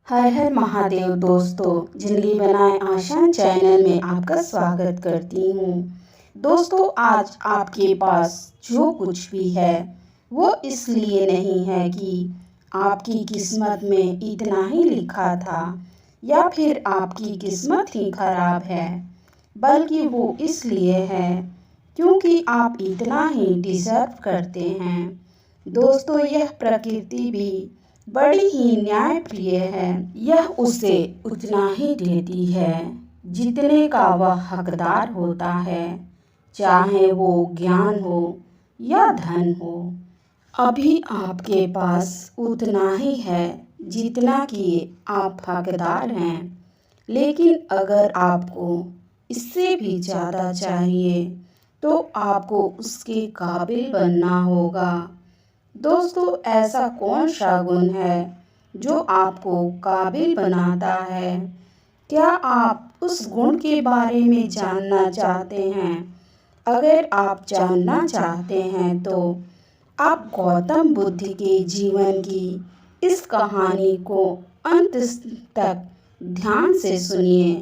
हर हर महादेव दोस्तों, जिंदगी बनाए आसान चैनल में आपका स्वागत करती हूँ। दोस्तों, आज आपके पास जो कुछ भी है वो इसलिए नहीं है कि आपकी किस्मत में इतना ही लिखा था या फिर आपकी किस्मत ही खराब है, बल्कि वो इसलिए है क्योंकि आप इतना ही डिजर्व करते हैं। दोस्तों, यह प्रकृति भी बड़ी ही न्यायप्रिय है। यह उसे उतना ही देती है जितने का वह हकदार होता है, चाहे वो ज्ञान हो या धन हो। अभी आपके पास उतना ही है जितना कि आप हकदार हैं, लेकिन अगर आपको इससे भी ज़्यादा चाहिए तो आपको उसके काबिल बनना होगा। दोस्तों, ऐसा कौन सा गुण है जो आपको काबिल बनाता है? क्या आप उस गुण के बारे में जानना चाहते हैं? अगर आप जानना चाहते हैं तो आप गौतम बुद्ध के जीवन की इस कहानी को अंत तक ध्यान से सुनिए।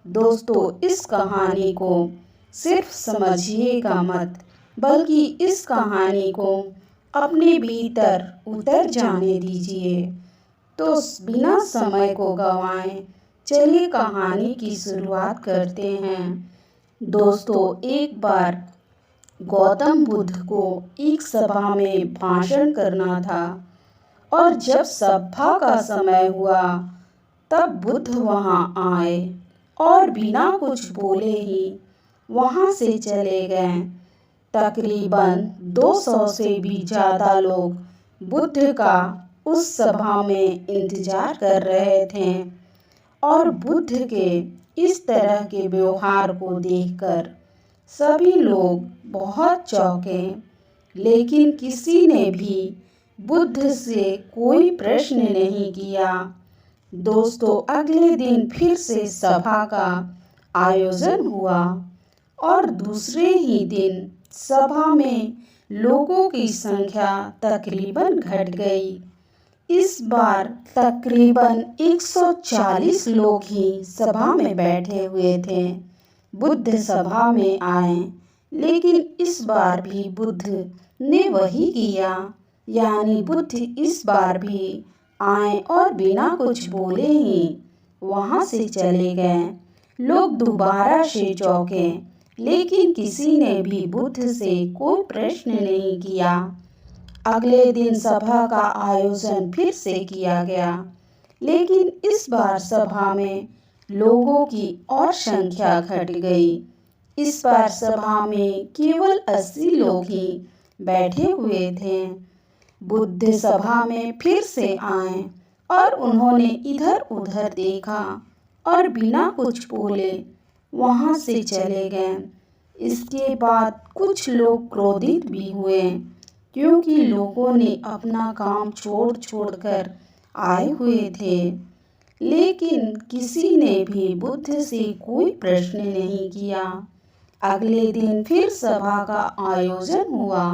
दोस्तों, इस कहानी को सिर्फ समझिएगा मत, बल्कि इस कहानी को अपने भीतर उतर जाने दीजिए। तो बिना समय को गंवाए चलिए कहानी की शुरुआत करते हैं। दोस्तों, एक बार गौतम बुद्ध को एक सभा में भाषण करना था और जब सभा का समय हुआ तब बुद्ध वहां आए और बिना कुछ बोले ही वहां से चले गए। तकरीबन 200 से भी ज़्यादा लोग बुद्ध का उस सभा में इंतजार कर रहे थे और बुद्ध के इस तरह के व्यवहार को देखकर सभी लोग बहुत चौंके, लेकिन किसी ने भी बुद्ध से कोई प्रश्न नहीं किया। दोस्तों, अगले दिन फिर से सभा का आयोजन हुआ और दूसरे ही दिन सभा में लोगों की संख्या तकरीबन घट गई। इस बार तकरीबन 140 लोग ही सभा में बैठे हुए थे। बुद्ध सभा में आए, लेकिन इस बार भी बुद्ध ने वही किया, यानी बुद्ध इस बार भी आए और बिना कुछ बोले ही वहां से चले गए। लोग दोबारा से चौंके, लेकिन किसी ने भी बुद्ध से कोई प्रश्न नहीं किया। अगले दिन सभा का आयोजन फिर से किया गया, लेकिन इस बार सभा में लोगों की और संख्या घट गई। इस बार सभा में केवल 80 लोग ही बैठे हुए थे। बुद्ध सभा में फिर से आए और उन्होंने इधर उधर देखा और बिना कुछ बोले वहां से चले गए। इसके बाद कुछ लोग क्रोधित भी हुए, क्योंकि लोगों ने अपना काम छोड़ छोड़कर आए हुए थे, लेकिन किसी ने भी बुद्ध से कोई प्रश्न नहीं किया। अगले दिन फिर सभा का आयोजन हुआ।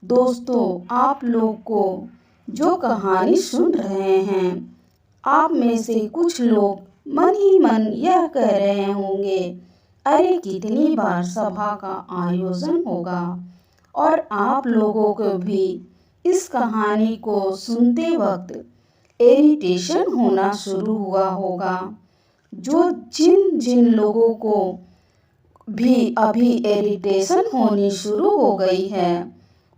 दोस्तों, आप लोग को जो कहानी सुन रहे हैं, आप में से कुछ लोग मन ही मन यह कह रहे होंगे, अरे कितनी बार सभा का आयोजन होगा। और आप लोगों को भी इस कहानी को सुनते वक्त इरिटेशन होना शुरू हुआ होगा। जिन जिन लोगों को भी अभी इरिटेशन होनी शुरू हो गई है,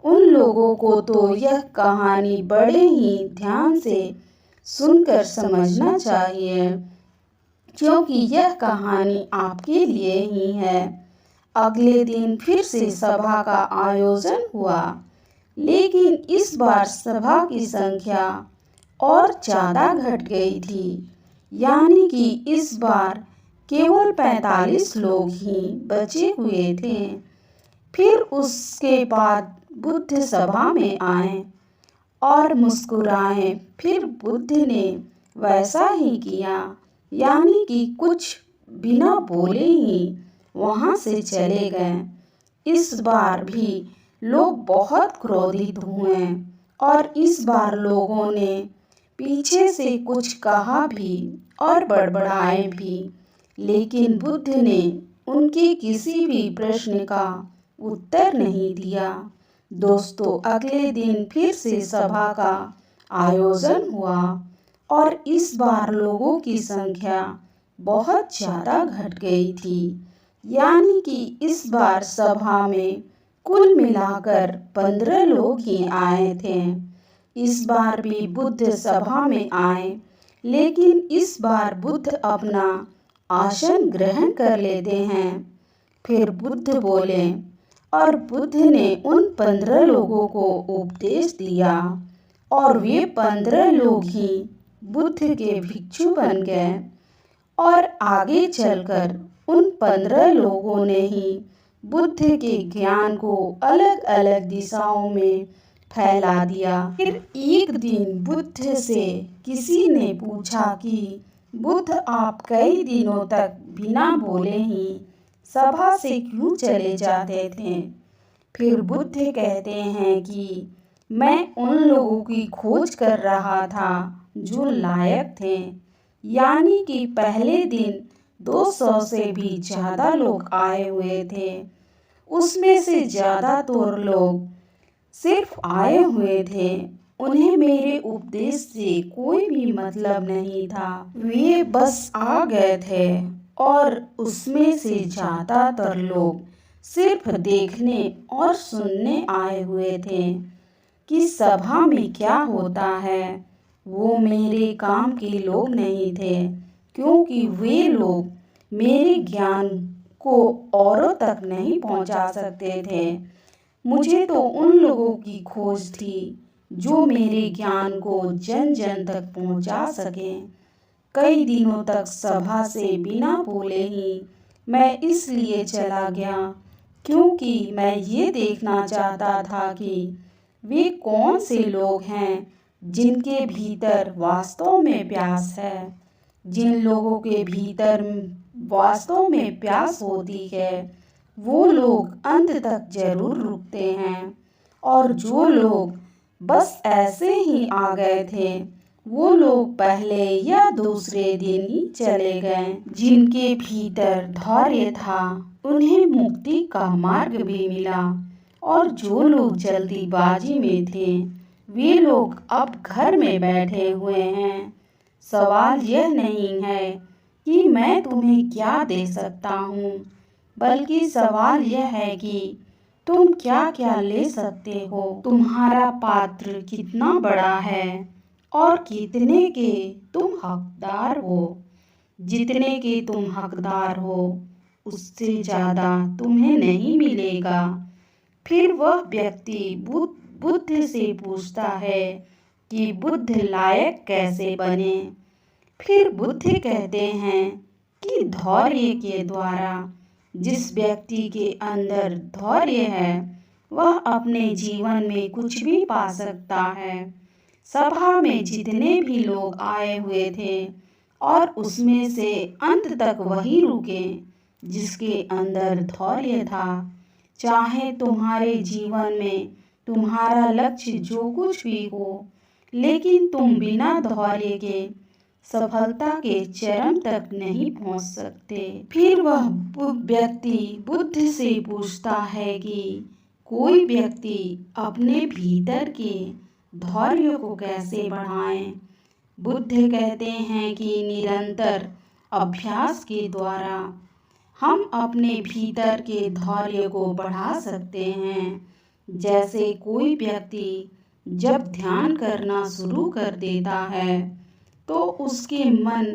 उन लोगों को तो यह कहानी बड़े ही ध्यान से सुनकर समझना चाहिए, क्योंकि यह कहानी आपके लिए ही है। अगले दिन फिर से सभा का आयोजन हुआ, लेकिन इस बार सभा की संख्या और ज़्यादा घट गई थी, यानी कि इस बार केवल 45 लोग ही बचे हुए थे। फिर उसके बाद बुद्ध सभा में आए और मुस्कुराए। फिर बुद्ध ने वैसा ही किया, यानी कि कुछ बिना बोले ही वहां से चले गए। इस बार भी लोग बहुत क्रोधित हुए और इस बार लोगों ने पीछे से कुछ कहा भी और बड़बड़ाए भी, लेकिन बुद्ध ने उनके किसी भी प्रश्न का उत्तर नहीं दिया। दोस्तों, अगले दिन फिर से सभा का आयोजन हुआ और इस बार लोगों की संख्या बहुत ज़्यादा घट गई थी। यानी कि इस बार सभा में कुल मिलाकर 15 लोग ही आए थे। इस बार भी बुद्ध सभा में आए, लेकिन इस बार बुद्ध अपना आसन ग्रहण कर लेते हैं। फिर बुद्ध बोले और बुद्ध ने उन 15 लोगों को उपदेश दिया और वे 15 लोग ही बुद्ध के भिक्षु बन गए और आगे चलकर उन 15 लोगों ने ही बुद्ध के ज्ञान को अलग अलग दिशाओं में फैला दिया। फिर एक दिन बुद्ध से किसी ने पूछा कि बुद्ध, आप कई दिनों तक बिना बोले ही सभा से क्यों चले जाते थे? फिर बुद्ध कहते हैं कि मैं उन लोगों की खोज कर रहा था जो लायक थे। यानी कि पहले दिन 200 से भी ज़्यादा लोग आए हुए थे। उसमें से ज़्यादातर लोग सिर्फ आए हुए थे, उन्हें मेरे उपदेश से कोई भी मतलब नहीं था। वे बस आ गए थे और उसमें से ज़्यादातर लोग सिर्फ देखने और सुनने आए हुए थे कि सभा में क्या होता है। वो मेरे काम के लोग नहीं थे, क्योंकि वे लोग मेरे ज्ञान को औरों तक नहीं पहुंचा सकते थे। मुझे तो उन लोगों की खोज थी जो मेरे ज्ञान को जन जन तक पहुंचा सके। कई दिनों तक सभा से बिना बोले ही मैं इसलिए चला गया क्योंकि मैं ये देखना चाहता था कि वे कौन से लोग हैं जिनके भीतर वास्तव में प्यास है। जिन लोगों के भीतर वास्तव में प्यास होती है, वो लोग अंत तक जरूर रुकते हैं, और जो लोग बस ऐसे ही आ गए थे, वो लोग पहले या दूसरे दिन ही चले गए। जिनके भीतर धैर्य था, उन्हें मुक्ति का मार्ग भी मिला, और जो लोग जल्दीबाजी में थे, वे लोग अब घर में बैठे हुए हैं। सवाल यह नहीं है कि मैं तुम्हें क्या दे सकता हूँ, बल्कि सवाल यह है कि तुम क्या क्या ले सकते हो। तुम्हारा पात्र कितना बड़ा है और कितने के तुम हकदार हो। जितने के तुम हकदार हो, उससे ज़्यादा तुम्हें नहीं मिलेगा। फिर वह व्यक्ति बुद्ध से पूछता है कि बुद्ध लायक कैसे बने। फिर बुद्ध कहते हैं कि धैर्य के द्वारा। जिस व्यक्ति के अंदर धैर्य है, वह अपने जीवन में कुछ भी पा सकता है। सभा में जितने भी लोग आए हुए थे, और उसमें से अंत तक वही रुके जिसके अंदर धैर्य था। चाहे तुम्हारे जीवन में तुम्हारा लक्ष्य जो कुछ भी हो, लेकिन तुम बिना धैर्य के सफलता के चरम तक नहीं पहुंच सकते। फिर वह व्यक्ति बुद्ध से पूछता है कि कोई व्यक्ति अपने भीतर के धैर्य को कैसे बढ़ाए। बुद्ध कहते हैं कि निरंतर अभ्यास के द्वारा हम अपने भीतर के धैर्य को बढ़ा सकते हैं। जैसे कोई व्यक्ति जब ध्यान करना शुरू कर देता है, तो उसके मन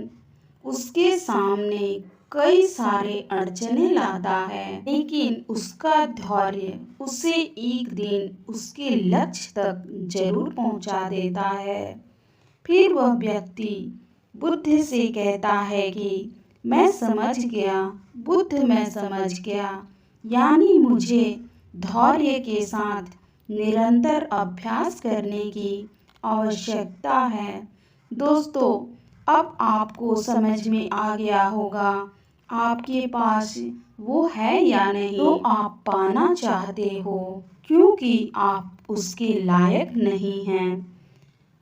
उसके सामने कई सारे अड़चने लाता है, लेकिन उसका धैर्य उसे एक दिन उसके लक्ष्य तक जरूर पहुंचा देता है। फिर वह व्यक्ति बुद्ध से कहता है कि मैं समझ गया बुद्ध, मैं समझ गया। यानी मुझे धैर्य के साथ निरंतर अभ्यास करने की आवश्यकता है। दोस्तों, अब आपको समझ में आ गया होगा आपके पास वो है या नहीं तो आप पाना चाहते हो, क्योंकि आप उसके लायक नहीं हैं।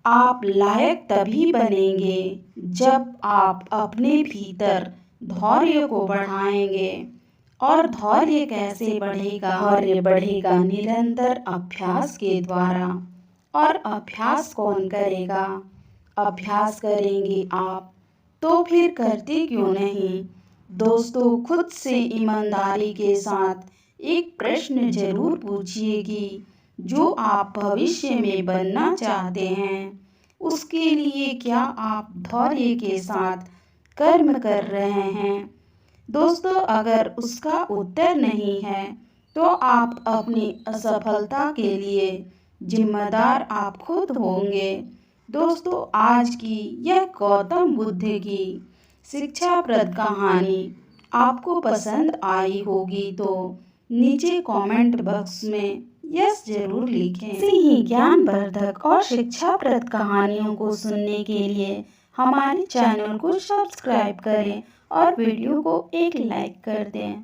आप लायक तभी बनेंगे जब आप अपने भीतर धैर्य को बढ़ाएंगे। और धैर्य कैसे बढ़ेगा? धैर्य बढ़ेगा निरंतर अभ्यास के द्वारा। और अभ्यास कौन करेगा? अभ्यास करेंगे आप, तो फिर करते क्यों नहीं? दोस्तों, खुद से ईमानदारी के साथ एक प्रश्न जरूर पूछिए कि जो आप भविष्य में बनना चाहते हैं, उसके लिए क्या आप धैर्य के साथ कर्म कर रहे हैं? दोस्तों, अगर उसका उत्तर नहीं है, तो आप अपनी असफलता के लिए जिम्मेदार आप खुद होंगे। दोस्तों, आज की यह गौतम बुद्ध की शिक्षाप्रद कहानी आपको पसंद आई होगी तो नीचे कमेंट बॉक्स में यस जरूर लिखें। ऐसे ही ज्ञानवर्धक और शिक्षाप्रद कहानियों को सुनने के लिए हमारे चैनल को सब्सक्राइब करें और वीडियो को एक लाइक कर दें।